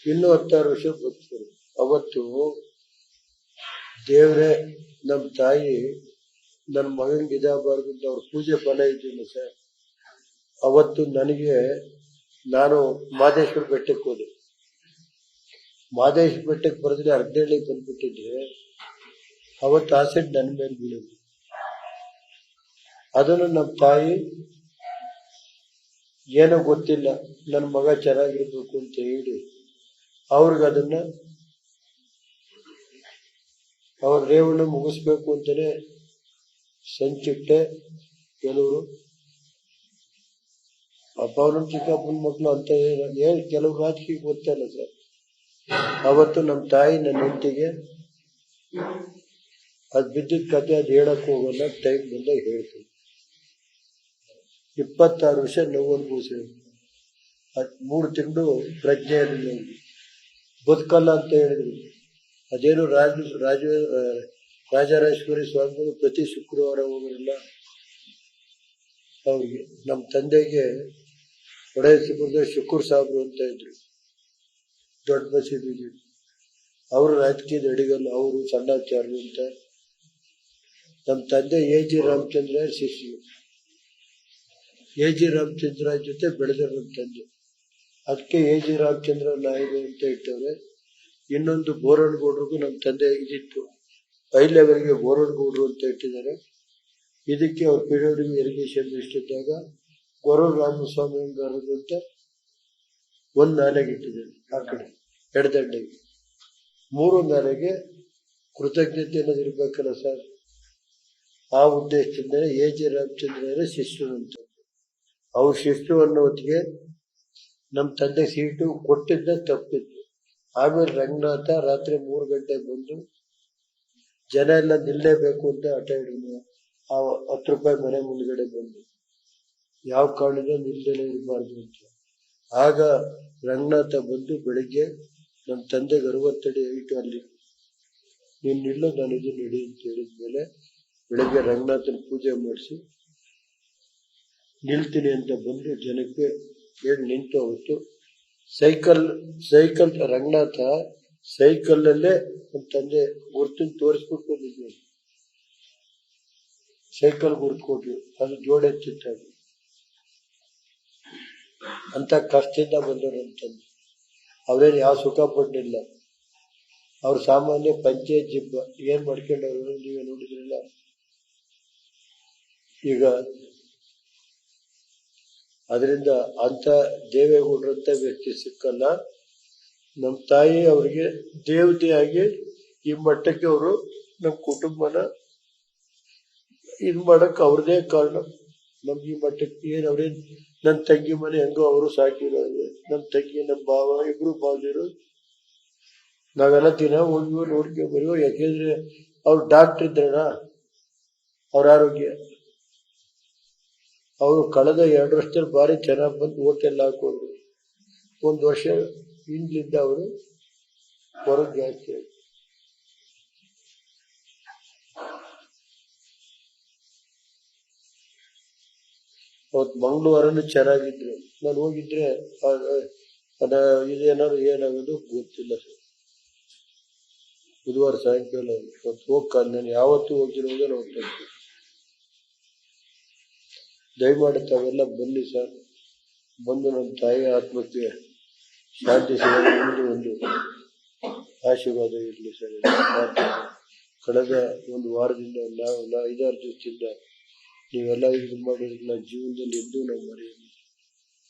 ಇನ್ನೂ 16 ವರ್ಷ ಬದುಕ್ತಾರೆ. ಅವತ್ತು ದೇವ್ರೆ ನಮ್ಮ ತಾಯಿ ನನ್ನ ಮಗನಿಗೆ ಇದಾಗಬಾರ್ದು ಅಂತ ಅವ್ರ ಪೂಜೆ ಫಲ ಇದ್ದೀನಿ ಸರ್. ಅವತ್ತು ನನಗೆ ನಾನು ಮಾದೇಶ್ವರ ಬೆಟ್ಟಕ್ಕೆ ಹೋದೆ. ಮಾದೇಶ್ವರ ಬೆಟ್ಟಕ್ಕೆ ಬರೆದ್ರೆ ಅರ್ಧಳ್ಳಿಗೆ ಬಂದ್ಬಿಟ್ಟಿದ್ರೆ ಅವತ್ತು ಆಸೆಟ್ ನನ್ನ ಮೇಲೆ ಬೀಳೋದು. ಅದನ್ನು ನಮ್ಮ ತಾಯಿ ಏನೋ ಗೊತ್ತಿಲ್ಲ ನನ್ನ ಮಗ ಚೆನ್ನಾಗಿರ್ಬೇಕು ಅಂತ ಹೇಳಿ ಅವ್ರಿಗೆ ಅದನ್ನ ಅವ್ರ ರೇವಣ್ಣ ಮುಗಿಸ್ಬೇಕು ಅಂತಾನೆ ಸಂಚಿಟ್ಟೆ. ಕೆಲವರು ಅಪ್ಪನ ಚಿಕ್ಕಪ್ಪನ ಮಕ್ಕಳು ಅಂತ ಹೇಳಿ ಕೆಲವು ರಾಜಕೀಯ ಗೊತ್ತಲ್ಲ ಸರ್. ಅವತ್ತು ನಮ್ಮ ತಾಯಿ ನನ್ನ ಹೆಂಡತಿಗೆ ಅದು ಬಿದ್ದಿದ್ದ ಕತೆ ಅದು ಹೇಳಕ್ ಹೋಗಲ್ಲ, ಟೈಮ್ ಬಂದಾಗ ಹೇಳ್ತೀನಿ. 26 ವರ್ಷ ನೋವು ಅನುಭವಿಸಿದ್ರು. 3 ತಿಂಗಳು ಪ್ರಜ್ಞೆಯಲ್ಲಿ ಬದುಕಲ್ಲ ಅಂತ ಹೇಳಿದ್ರು. ಅದೇನು ರಾಜರಾಜೇಶ್ವರಿ ಸ್ವಾಮಿಗಳು ಪ್ರತಿ ಶುಕ್ರವಾರ ಹೋಗೋರಿಲ್ಲ. ಅವ್ರಿಗೆ ನಮ್ಮ ತಂದೆಗೆ ಒಡೆಯಸಿಪುರದ ಶುಕ್ರ ಸಾಬ್ರು ಅಂತ ಇದ್ರು, ದೊಡ್ಡ ಮಸೀದಿ. ಅವರು ರಾಜಕೀಯದ ಅಡಿಗಲ್ಲ, ಅವರು ಸಣ್ಣಾಚಾರ್ಯರು ಅಂತ. ನಮ್ಮ ತಂದೆ A.G. ರಾಮಚಂದ್ರ ಶಿಷ್ಯರು. A.G. ರಾಮಚಂದ್ರ ಜೊತೆ ಬೆಳೆದರು ನಮ್ಮ ತಂದೆ. ಅದಕ್ಕೆ A.G. ರಾಮಚಂದ್ರ ನಾಯ್ಡು ಅಂತ ಇಟ್ಟವ್ರೆ. ಇನ್ನೊಂದು ಬೋರನಗೌಡ್ರಿಗೂ ನಮ್ಮ ತಂದೆ ಇದಿತ್ತು, ಹೈ ಲೆವೆಲ್ಗೆ ಬೋರನಗೌಡ್ರು ಅಂತ ಇಟ್ಟಿದ್ದಾರೆ. ಇದಕ್ಕೆ ಅವ್ರ ಪಿಡಬ್ಲ್ಯೂ ಇರಿಗೇಷನ್ ಇಷ್ಟಿದ್ದಾಗ ಗೊರೂರು ರಾಮಸ್ವಾಮಿ ಹಂಗಾರದು ಅಂತ ಒಂದು ನಾಲೆಗೆ ಇಟ್ಟಿದ್ದಾರೆ. ಆ ಕಡೆ ಎಡದಂಡೆಗೆ 3 ನಾಲೆಗೆ ಕೃತಜ್ಞತೆ ಅನ್ನೋದು ಇರ್ಬೇಕಲ್ಲ ಸರ್. ಆ ಉದ್ದೇಶದಿಂದ A.G. ರಾಮಚಂದ್ರ ಶಿಷ್ಯರು ಅಂತ. ಅವ್ರ ಶಿಷ್ಯರು ಅನ್ನೋ ಹೊತ್ತಿಗೆ ನಮ್ಮ ತಂದೆ ಸೀಟು ಕೊಟ್ಟಿದ್ದ ತಪ್ಪಿತ್ತು. ಆಮೇಲೆ ರಂಗನಾಥ ರಾತ್ರಿ 3 ಗಂಟೆಗೆ ಬಂದು ಜನ ಎಲ್ಲ ನಿಲ್ಲೇಬೇಕು ಅಂತ ಹಠ ಹಿಡಿದ್ರು. ಆ 10 ರೂಪಾಯಿ ಮನೆ ಮುಂದ್ಗಡೆ ಬಂದು ಯಾವ ಕಾರಣದಿಂದ ನಿಲ್ದೇನೆ ಇರಬಾರ್ದು ಅಂತ. ಆಗ ರಂಗನಾಥ ಬಂದು ಬೆಳಿಗ್ಗೆ ನಮ್ಮ ತಂದೆಗೆ 60 ಅಡಿ ಹೈಟು, ಅಲ್ಲಿ ನೀನು ನಿಲ್ಲೋ ನಾನು ಇದು ನಡಿ ಅಂತ ಹೇಳಿದ್ಮೇಲೆ ಬೆಳಿಗ್ಗೆ ರಂಗನಾಥನ ಪೂಜೆ ಮಾಡಿಸಿ ನಿಲ್ತೀನಿ ಅಂತ ಬಂದು ಜನಕ್ಕೆ ಹೇಳಿ ನಿಂತು. ಅವತ್ತು ಸೈಕಲ್ ರಂಗನಾಥ ಸೈಕಲ್ಲಲ್ಲೇ ನಮ್ಮ ತಂದೆ ಗುರ್ತನ್ನು ತೋರಿಸ್ಬಿಟ್ಟು ಬಂದಿದ್ವಿ. ಸೈಕಲ್ ಗುರ್ತು ಕೊಟ್ರು, ಅದು ಜೋಡೆತ್ತಿಟ್ಟಾಗ ಅಂತ ಕಷ್ಟದಿಂದ ಬಂದವರು ನಮ್ಮ ತಂದೆ. ಅವ್ರೇನು ಯಾವ ಸುಖ ಪಟ್ಟಿಲ್ಲ. ಅವ್ರ ಸಾಮಾನ್ಯ ಪಂಚಾಯತ್ ಜಿಬ್ಬ ಏನ್ ಮಾಡ್ಕೊಂಡವ್ರು ನೀವೇ ನೋಡಿದ್ರಲ್ಲ. ಈಗ ಅದರಿಂದ ಅಂತ ದೇವೇಗೌಡರಂತ ವ್ಯಕ್ತಿ ಸಿಕ್ಕಲ್ಲ. ನಮ್ಮ ತಾಯಿ ಅವ್ರಿಗೆ ದೇವತೆಯಾಗಿ ಈ ಮಟ್ಟಕ್ಕೆ ಅವರು ನಮ್ಮ ಕುಟುಂಬನ ಇದು ಮಾಡಕ್ ಅವ್ರದೇ ಕಾರಣ. ನಮ್ಗೆ ಈ ಮಟ್ಟಕ್ಕೆ ಏನ್ ಅವ್ರೇನ್ ನನ್ನ ತಂಗಿ ಮನೆ ಹೆಂಗೋ ಅವರು ಸಾಕಿರೋದು. ನಮ್ಮ ತಂಗಿ ನಮ್ಮ ಭಾವ ಇಬ್ರು ಬಾಲ್ದಿರು ನಾವೆಲ್ಲ ದಿನ ಹೋಗಿ ನೋಡ್ಕೊ ಬರೀ. ಯಾಕೆಂದ್ರೆ ಅವ್ರು ಡಾಕ್ಟರ್ ಇದ್ರಣ, ಅವ್ರ ಆರೋಗ್ಯ. ಅವರು ಕಳೆದ 2 ವರ್ಷದಲ್ಲಿ ಭಾರಿ ಚೆನ್ನಾಗಿ ಬಂದು ಹೋಟೆಲ್ ಹಾಕೋರು. 1 ವರ್ಷ ಹಿಂದ್ಲಿದ್ದ ಅವರು ಹೊರಗೆ ಜಾಸ್ತಿ ಆಯ್ತು. ಅವತ್ತು ಮಂಗಳವಾರನು ಚೆನ್ನಾಗಿದ್ರು. ನಾನು ಹೋಗಿದ್ರೆ ಇದೇನಾದ್ರು ಏನಾಗೋದು ಗೊತ್ತಿಲ್ಲ ಸರ್. ಬುಧವಾರ ಸಾಯಂಕಾಲ ಅವತ್ತು ಹೋಗ್ಕ ನಾನು ಯಾವತ್ತೂ ಹೋಗಿರೋದೇ ನೋಡ್ತೇನೆ. ದಯಮಾಡಿ ತಾವೆಲ್ಲ ಬನ್ನಿ ಸರ್. ಬಂದು ನಮ್ಮ ತಾಯಿ ಆತ್ಮಕ್ಕೆ ಶಾಂತಿ ಸಿಗೋದು ಒಂದು ಆಶೀರ್ವಾದ ಇರಲಿ ಸರ್. ಕಳೆದ 1 ವಾರದಿಂದ ನಾವು 5-6 ದಿವಸದಿಂದ ನೀವೆಲ್ಲ ಇದು ಮಾಡೋದಿಲ್ಲ. ಜೀವನದಲ್ಲಿ ಎದ್ದು ನಾವು ಮರೆಯೋದು.